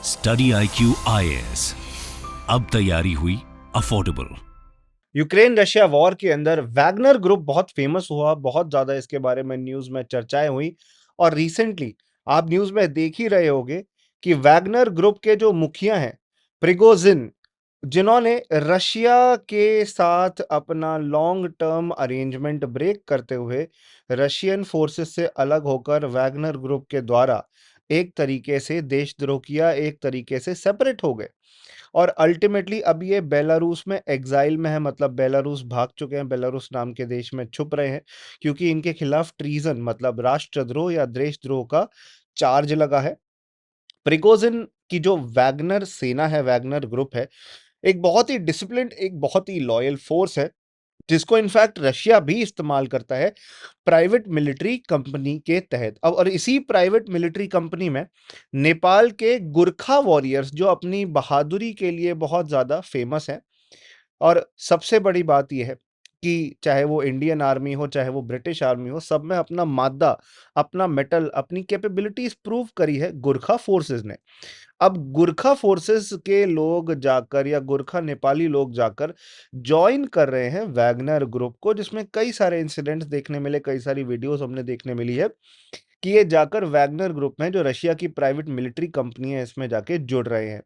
Study IQ IAS, अब तैयारी हुई अफोर्डेबल। यूक्रेन रशिया वॉर के अंदर वैगनर ग्रुप बहुत फेमस हुआ, बहुत ज़्यादा इसके बारे में न्यूज़ में चर्चाएँ हुई और रिसेंटली आप न्यूज़ में देख ही रहे होंगे कि वैगनर ग्रुप के जो मुखिया हैं, प्रिगोजिन, जिन्होंने रशिया के साथ अपना लॉन्ग टर्म अरेंजमेंट ब्रेक करते हुए रशियन फोर्सेस से अलग होकर वैगनर ग्रुप के द्वारा एक तरीके से देशद्रोह किया, एक तरीके से सेपरेट हो गए। और अल्टीमेटली अब ये बेलारूस में एग्जाइल में है, मतलब बेलारूस भाग चुके हैं, बेलारूस नाम के देश में छुप रहे हैं, क्योंकि इनके खिलाफ ट्रीजन मतलब राष्ट्रद्रोह या देशद्रोह का चार्ज लगा है। प्रिगोजिन की जो वैगनर सेना है, वैगनर ग्रुप है, एक बहुत ही डिसिप्लिन्ड, एक बहुत ही लॉयल फोर्स है, जिसको इनफैक्ट रशिया भी इस्तेमाल करता है प्राइवेट मिलिट्री कंपनी के तहत। अब और इसी प्राइवेट मिलिट्री कंपनी में नेपाल के गुरखा वॉरियर्स, जो अपनी बहादुरी के लिए बहुत ज़्यादा फेमस हैं, और सबसे बड़ी बात ये है कि चाहे वो इंडियन आर्मी हो, चाहे वो ब्रिटिश आर्मी हो, सब में अपना मादा, अपना मेटल, अपनी कैपेबिलिटीज प्रूव करी है गुरखा फोर्सेस ने। अब गुरखा फोर्सेस के लोग जाकर या गुरखा नेपाली लोग जाकर जॉइन कर रहे हैं वैगनर ग्रुप को, जिसमें कई सारे इंसिडेंट्स देखने मिले, कई सारी वीडियोस हमने देखने मिली है कि ये जाकर वैगनर ग्रुप में, जो रशिया की प्राइवेट मिलिट्री कंपनी है, इसमें जाके जुड़ रहे हैं।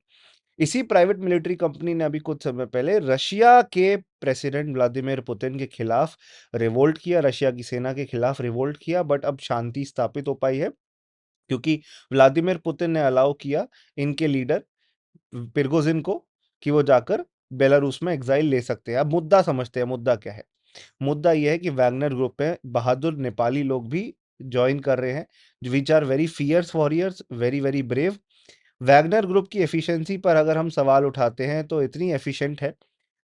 इसी प्राइवेट मिलिट्री कंपनी ने अभी कुछ समय पहले रशिया के प्रेसिडेंट व्लादिमीर पुतिन के खिलाफ रिवोल्ट किया, रशिया की सेना के खिलाफ रिवोल्ट किया, बट अब शांति स्थापित हो पाई है, क्योंकि व्लादिमीर पुतिन ने अलाउ किया इनके लीडर पिरगोजिन को कि वो जाकर बेलारूस में एग्जाइल ले सकते हैं। अब मुद्दा समझते हैं, मुद्दा क्या है। मुद्दा यह है कि वैगनर ग्रुप में बहादुर नेपाली लोग भी ज्वाइन कर रहे हैं, which are very fierce warriors, very very brave. Wagner group की एफिशिएंसी पर अगर हम सवाल उठाते हैं तो इतनी एफिशिएंट है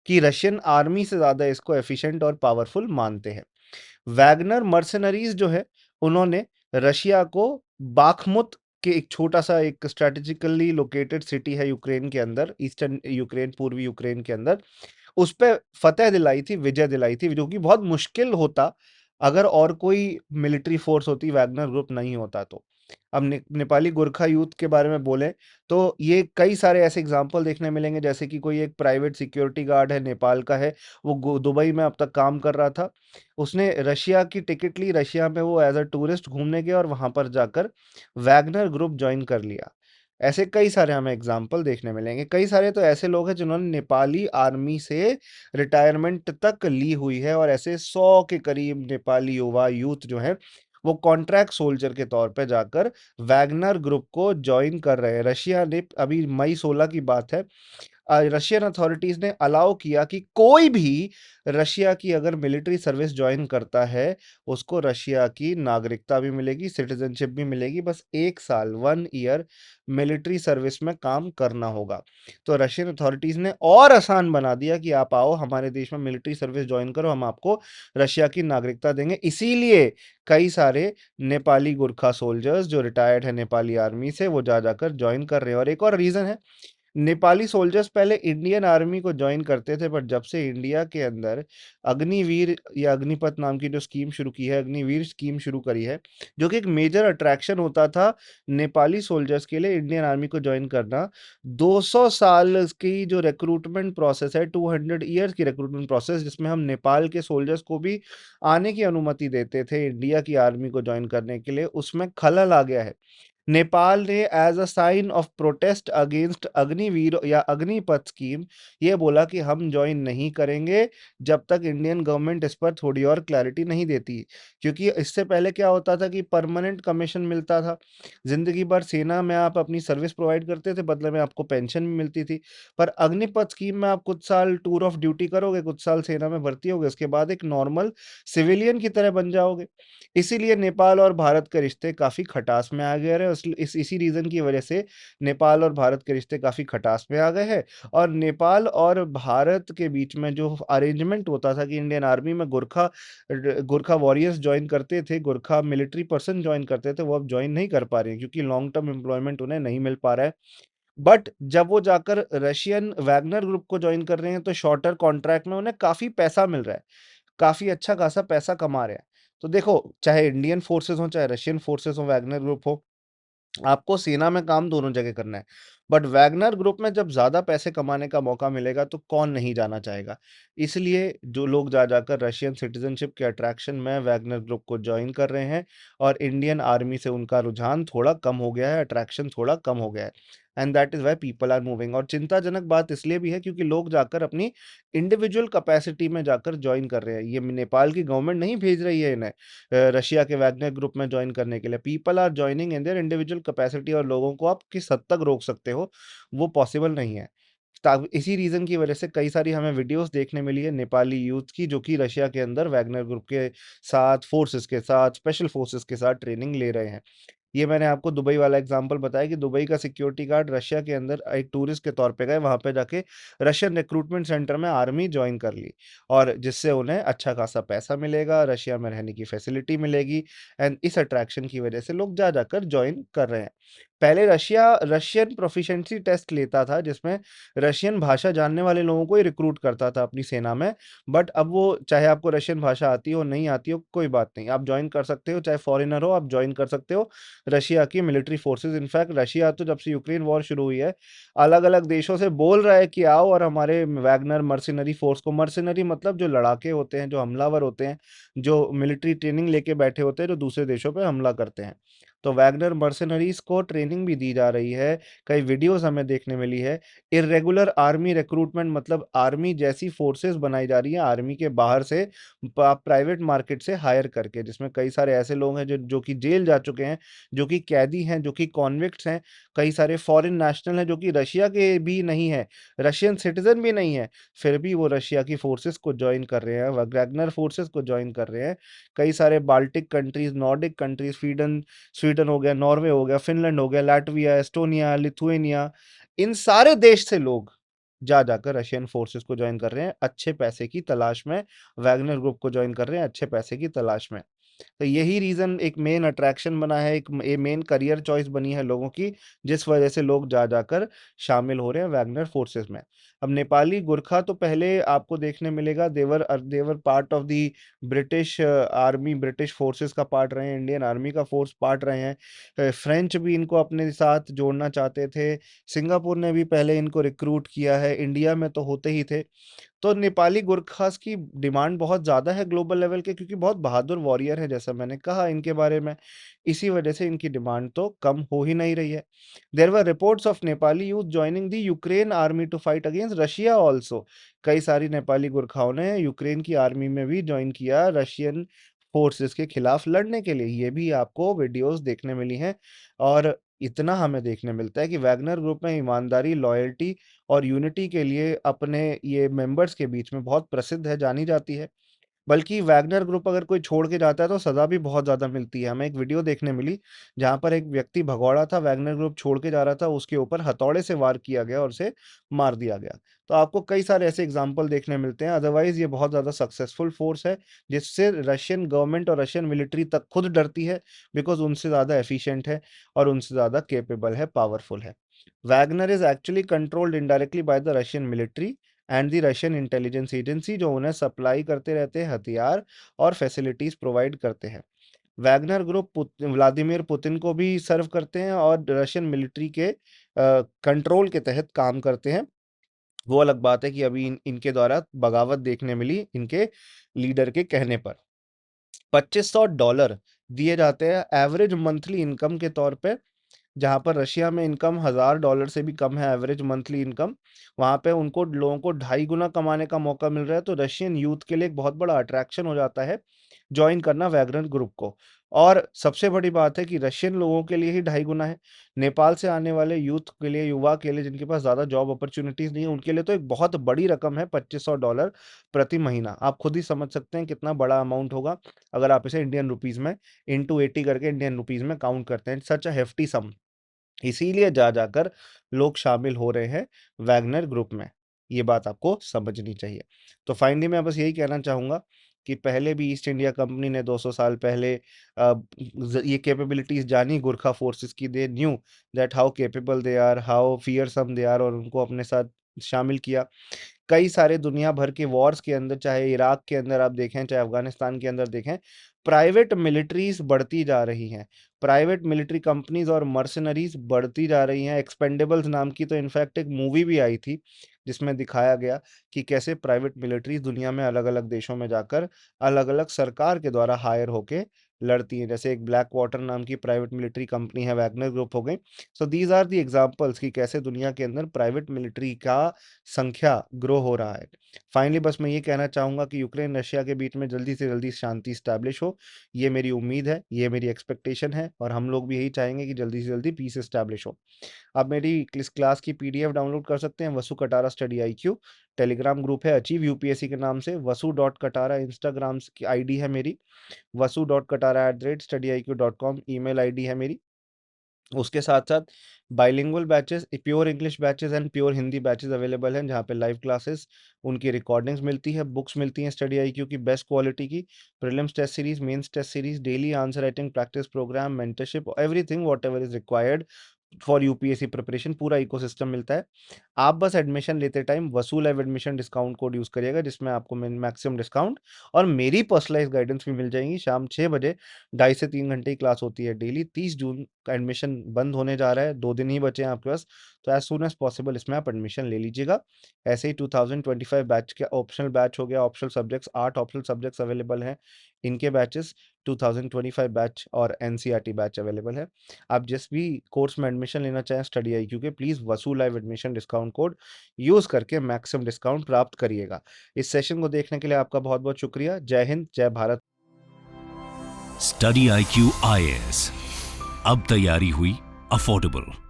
कि रशियन आर्मी से ज़्यादा इसको एफिशिएंट और पावरफुल मानते हैं। वैगनर मर्सनरीज जो है, उन्होंने रशिया को बाखमुत के, एक छोटा सा एक स्ट्रेटेजिकली लोकेटेड सिटी है यूक्रेन के अंदर, ईस्टर्न यूक्रेन, पूर्वी यूक्रेन के अंदर, उस पे फतेह दिलाई थी, विजय दिलाई थी, जो कि बहुत मुश्किल होता अगर और कोई मिलिट्री फोर्स होती, वैगनर ग्रुप नहीं होता तो। अब नेपाली गोरखा यूथ के बारे में बोले तो ये कई सारे ऐसे एग्जाम्पल देखने मिलेंगे, जैसे कि कोई एक प्राइवेट सिक्योरिटी गार्ड है, नेपाल का है, वो दुबई में अब तक काम कर रहा था, उसने रशिया की टिकट ली, रशिया में वो एज अ टूरिस्ट घूमने गया और वहां पर जाकर वैगनर ग्रुप ज्वाइन कर लिया। ऐसे कई सारे हमें एग्जाम्पल देखने मिलेंगे। कई सारे तो ऐसे लोग हैं जिन्होंने नेपाली आर्मी से रिटायरमेंट तक ली हुई है, और ऐसे 100 के करीब नेपाली युवा यूथ जो है, वो कॉन्ट्रैक्ट सोल्जर के तौर पे जाकर वैगनर ग्रुप को ज्वाइन कर रहे हैं। रशिया ने अभी मई 16 की बात है, रशियन अथॉरिटीज ने अलाउ किया कि कोई भी रशिया की अगर मिलिट्री सर्विस ज्वाइन करता है, उसको रशिया की नागरिकता भी मिलेगी, सिटीजनशिप भी मिलेगी, बस 1 साल, 1 ईयर मिलिट्री सर्विस में काम करना होगा। तो रशियन अथॉरिटीज ने और आसान बना दिया कि आप आओ हमारे देश में मिलिट्री सर्विस ज्वाइन करो, हम आपको रशिया की नागरिकता देंगे। इसीलिए कई सारे नेपाली गुरखा सोल्जर्स जो रिटायर्ड है नेपाली आर्मी से, वो जा जाकर ज्वाइन कर रहे हैं। और एक और रीजन है, नेपाली सोल्जर्स पहले इंडियन आर्मी को ज्वाइन करते थे, बट जब से इंडिया के अंदर अग्निवीर या अग्निपथ नाम की जो स्कीम शुरू की है, अग्निवीर स्कीम शुरू करी है, जो कि एक मेजर अट्रैक्शन होता था नेपाली सोल्जर्स के लिए इंडियन आर्मी को ज्वाइन करना। 200 साल की जो रिक्रूटमेंट प्रोसेस है, 200 ईयर्स की रिक्रूटमेंट प्रोसेस, जिसमें हम नेपाल के सोल्जर्स को भी आने की अनुमति देते थे इंडिया की आर्मी को ज्वाइन करने के लिए, उसमें खलल आ गया है। नेपाल ने as a sign of protest against Agniveer या अग्निपथ स्कीम ये बोला कि हम ज्वाइन नहीं करेंगे जब तक इंडियन गवर्नमेंट इस पर थोड़ी और क्लैरिटी नहीं देती। क्योंकि इससे पहले क्या होता था कि परमानेंट कमीशन मिलता था, जिंदगी भर सेना में आप अपनी सर्विस प्रोवाइड करते थे, बदले में आपको पेंशन भी मिलती थी। पर अग्निपथ स्कीम में आप कुछ साल टूर ऑफ ड्यूटी करोगे, कुछ साल सेना में भर्ती होगे, उसके बाद एक नॉर्मल सिविलियन की तरह बन जाओगे। इसीलिए नेपाल और भारत के रिश्ते काफ़ी खटास में आ गए रहे, इसी रीज़न की वजह से नेपाल और भारत के रिश्ते काफ़ी खटास में आ गए हैं। और नेपाल और भारत के बीच में जो अरेंजमेंट होता था कि इंडियन आर्मी में गुरखा वॉरियर्स ज्वाइन करते थे, गुरखा मिलिट्री पर्सन ज्वाइन करते थे, वो अब ज्वाइन नहीं कर पा रहे हैं, क्योंकि लॉन्ग टर्म एम्प्लॉयमेंट उन्हें नहीं मिल पा रहा है। बट जब वो जाकर रशियन वैगनर ग्रुप को ज्वाइन कर रहे हैं, तो शॉर्टर कॉन्ट्रैक्ट में उन्हें काफ़ी पैसा मिल रहा है, काफ़ी अच्छा खासा पैसा कमा रहे हैं। तो देखो, चाहे इंडियन फोर्सेस हो, चाहे रशियन फोर्सेस हो, वैगनर ग्रुप हो, आपको सेना में काम दोनों जगह करना है। बट वैगनर ग्रुप में जब ज़्यादा पैसे कमाने का मौका मिलेगा तो कौन नहीं जाना चाहेगा। इसलिए जो लोग जा जाकर रशियन सिटीज़नशिप के अट्रैक्शन में वैगनर ग्रुप को जॉइन कर रहे हैं और इंडियन आर्मी से उनका रुझान थोड़ा कम हो गया है, अट्रैक्शन थोड़ा कम हो गया है। And that is why people are moving. और चिंताजनक बात इसलिए भी है क्योंकि लोग जाकर अपनी इंडिविजुअल कैपेसिटी में जाकर जॉइन कर रहे हैं। ये नेपाल की गवर्नमेंट नहीं भेज रही है इन्हें रशिया के वैगनर ग्रुप में जॉइन करने के लिए। People are joining in their individual capacity और लोगों को आप किस हद तक रोक सकते हो, वो पॉसिबल नहीं है। इसी रीज़न की वजह से कई सारी हमें वीडियोज़ देखने मिली है नेपाली यूथ की जो कि रशिया के अंदर वैगनर ग्रुप के साथ, फोर्सेस के साथ, स्पेशल फोर्सेस के साथ ट्रेनिंग ले रहे हैं। ये मैंने आपको दुबई वाला एग्जांपल बताया कि दुबई का सिक्योरिटी गार्ड रशिया के अंदर एक टूरिस्ट के तौर पे गए, वहाँ पे जाके रशियन रिक्रूटमेंट सेंटर में आर्मी जॉइन कर ली और जिससे उन्हें अच्छा खासा पैसा मिलेगा, रशिया में रहने की फैसिलिटी मिलेगी एंड इस अट्रैक्शन की वजह से लोग जा जाकर जॉइन कर रहे हैं। पहले रशिया रशियन प्रोफिशिएंसी टेस्ट लेता था जिसमें रशियन भाषा जानने वाले लोगों को ही रिक्रूट करता था अपनी सेना में, बट अब वो चाहे आपको रशियन भाषा आती हो, नहीं आती हो, कोई बात नहीं, आप जॉइन कर सकते हो, चाहे फॉरेनर हो, आप जॉइन कर सकते हो रशिया की मिलिट्री फोर्सेस। इनफैक्ट रशिया तो जब से यूक्रेन वॉर शुरू हुई है, अलग-अलग देशों से बोल रहा है कि आओ और हमारे वैगनर मर्सिनरी फोर्स को, मर्सिनरी मतलब जो लड़ाके होते हैं, जो हमलावर होते हैं, जो मिलिट्री ट्रेनिंग लेके बैठे होते हैं, जो दूसरे देशों पे हमला करते हैं। तो वैगनर मर्सिनरीज को ट्रेनिंग भी दी जा रही है, कई वीडियोज़ हमें देखने मिली है। इर्रेगुलर आर्मी रिक्रूटमेंट मतलब आर्मी जैसी फोर्सेस बनाई जा रही हैं आर्मी के बाहर से प्राइवेट मार्केट से हायर करके, जिसमें कई सारे ऐसे लोग हैं जो कि जेल जा चुके हैं, जो कि कैदी हैं, जो कि कॉन्विक्ट्स हैं, कई सारे फॉरेन नेशनल हैं जो कि रशिया के भी नहीं हैं, रशियन सिटीजन भी नहीं है, फिर भी वो रशिया की फोर्सेस को ज्वाइन कर रहे हैं, वैगनर फोर्सेस को ज्वाइन कर रहे हैं। कई सारे Baltic countries, Nordic countries, Sweden Sweden हो गया, नॉर्वे हो गया, फिनलैंड हो गया, लाटविया, एस्टोनिया, लिथुएनिया, इन सारे देश से लोग जा जाकर रशियन फोर्सेस को ज्वाइन कर रहे हैं अच्छे पैसे की तलाश में, वैगनर ग्रुप को ज्वाइन कर रहे हैं अच्छे पैसे की तलाश में। तो यही रीज़न एक मेन अट्रैक्शन बना है, एक मेन करियर चॉइस बनी है लोगों की, जिस वजह से लोग जा जाकर शामिल हो रहे हैं वैगनर फोर्सेस में। अब नेपाली गुरखा तो पहले आपको देखने मिलेगा, they were part of the British army, British forces का पार्ट रहे हैं, इंडियन आर्मी का फोर्स पार्ट रहे हैं। फ्रेंच भी इनको अपने साथ जोड़ना चाहते थे, सिंगापुर ने भी पहले इनको रिक्रूट किया है, इंडिया में तो होते ही थे। तो नेपाली गुरखास की डिमांड बहुत ज़्यादा है ग्लोबल लेवल के, क्योंकि बहुत बहादुर वॉरियर है जैसा मैंने कहा इनके बारे में। इसी वजह से इनकी डिमांड तो कम हो ही नहीं रही है। There were reports of Nepali youth joining the Ukraine army to fight against Russia also. कई सारी नेपाली गुरखाओं ने यूक्रेन की आर्मी में भी ज्वाइन किया रशियन फोर्सेस के खिलाफ लड़ने के लिए। ये भी आपको वीडियोस देखने मिली हैं। और इतना हमें देखने मिलता है कि वैगनर ग्रुप में ईमानदारी, लॉयल्टी और यूनिटी के लिए अपने ये मेंबर्स के बीच में बहुत प्रसिद्ध है, जानी जाती है। बल्कि वैगनर ग्रुप अगर कोई छोड़ के जाता है तो सज़ा भी बहुत ज़्यादा मिलती है। हमें एक वीडियो देखने मिली जहाँ पर एक व्यक्ति भगौड़ा था, वैगनर ग्रुप छोड़ के जा रहा था, उसके ऊपर हथौड़े से वार किया गया और उसे मार दिया गया। तो आपको कई सारे ऐसे एग्ज़ाम्पल देखने मिलते हैं। अदरवाइज़ ये बहुत ज़्यादा सक्सेसफुल फ़ोर्स है, जिससे रशियन गवर्नमेंट और रशियन मिलिट्री तक खुद डरती है, बिकॉज़ उनसे ज़्यादा एफिशिएंट है और उनसे ज़्यादा कैपेबल है, पावरफुल है। Wagner is actually controlled indirectly by the Russian military and the Russian intelligence agency, जो उन्हें सप्लाई करते रहते हैं हथियार और फैसिलिटीज प्रोवाइड करते हैं। वैगनर ग्रुप व्लादिमीर पुतिन को भी सर्व करते हैं और रशियन मिलिट्री के कंट्रोल के तहत काम करते हैं। वो अलग बात है कि अभी इनके द्वारा बगावत देखने मिली इनके लीडर के कहने पर। $2500 दिए जाते हैं एवरेज मंथली इनकम के तौर पे, जहाँ पर रशिया में इनकम $1000 से भी कम है एवरेज मंथली इनकम। वहाँ पे उनको लोगों को 2.5 गुना कमाने का मौका मिल रहा है, तो रशियन यूथ के लिए एक बहुत बड़ा अट्रैक्शन हो जाता है जॉइन करना वैगनर ग्रुप को। और सबसे बड़ी बात है कि रशियन लोगों के लिए ही 2.5 गुना है। नेपाल से आने वाले यूथ के लिए, युवा के लिए, जिनके पास ज़्यादा जॉब अपॉर्च्युनिटीज़ नहीं है, उनके लिए तो एक बहुत बड़ी रकम है $2500 प्रति महीना। आप खुद ही समझ सकते हैं कितना बड़ा अमाउंट होगा अगर आप इसे इंडियन रुपीज़ में इंटू 80 करके इंडियन रुपीज़ में काउंट करते हैं। सच अ हेफ्टी सम। इसीलिए जा जाकर लोग शामिल हो रहे हैं वैगनर ग्रुप में। ये बात आपको समझनी चाहिए। तो फाइनली मैं बस यही कहना चाहूँगा कि पहले भी ईस्ट इंडिया कंपनी ने 200 साल पहले ये कैपेबिलिटीज़ जानी गोरखा फोर्सेस की। They knew that how capable they are, how fearsome they are, और उनको अपने साथ शामिल किया। कई सारे दुनिया भर के वॉर्स के अंदर, चाहे इराक के अंदर आप देखें, चाहे अफ़गानिस्तान के अंदर देखें, प्राइवेट मिलिट्रीज बढ़ती जा रही हैं, प्राइवेट मिलिट्री कंपनीज और मर्सनरीज बढ़ती जा रही हैं। एक्सपेंडेबल्स नाम की तो इनफैक्ट एक मूवी भी आई थी जिसमें दिखाया गया कि कैसे प्राइवेट मिलिट्रीज दुनिया में अलग अलग देशों में जाकर अलग अलग सरकार के द्वारा हायर होके लड़ती हैं। जैसे एक ब्लैक वाटर नाम की प्राइवेट मिलिट्री कंपनी है, वैगनर ग्रुप हो गई। So these are the examples कि कैसे दुनिया के अंदर प्राइवेट मिलिट्री का संख्या ग्रो हो रहा है। फाइनली बस मैं ये कहना चाहूंगा कि यूक्रेन रशिया के बीच में जल्दी से जल्दी शांति स्टैब्लिश हो, ये मेरी उम्मीद है, ये मेरी एक्सपेक्टेशन है, और हम लोग भी यही चाहेंगे कि जल्दी से जल्दी पीस एस्टैब्लिश हो। आप मेरी इस क्लास की पीडीएफ डाउनलोड कर सकते हैं। Vasu Katara study IQ Telegram group है, अचीव यूपीएससी के नाम से। वसु डॉट कटारा इंस्टाग्राम की आईडी है मेरी, wasu.katara@studyIQ.com ईमेल आईडी है मेरी। उसके साथ साथ bilingual batches, pure English batches and pure Hindi batches available हैं, जहाँ पे लाइव क्लासेस, उनकी रिकॉर्डिंग्स मिलती है, बुक्स मिलती हैं स्टडी IQ की बेस्ट क्वालिटी की, prelims test series, mains test series, daily answer writing practice program, mentorship, everything whatever is required for UPSC preparation, पूरा इकोसिस्टम मिलता है। आप बस एडमिशन लेते टाइम वसू live admission discount code use करिएगा, जिसमें आपको मैक्सिमम डिस्काउंट और मेरी पर्सनलाइज गाइडेंस भी मिल जाएंगी। शाम 6 बजे 2.5 से 3 घंटे की क्लास होती है डेली। 30 जून का एडमिशन बंद होने जा रहा है, 2 दिन ही बचे हैं आपके पास, तो एज सुन एज पॉसिबल इसमें आप एडमिशन ले लीजिएगा। ऐसे ही 2025 बैच के ऑप्शनल बैच हो गया, optional subjects, 8 optional subjects available हैं, इनके बैचेस 2025 बैच और एनसीईआरटी बैच अवेलेबल है। आप जिस भी कोर्स में एडमिशन लेना चाहें स्टडी IQ के, प्लीज वसू live admission discount code use करके मैक्सिमम डिस्काउंट प्राप्त करिएगा। इस सेशन को देखने के लिए आपका बहुत बहुत शुक्रिया। जय हिंद, जय भारत। स्टडी IQ IAS, अब तैयारी हुई अफोर्डेबल।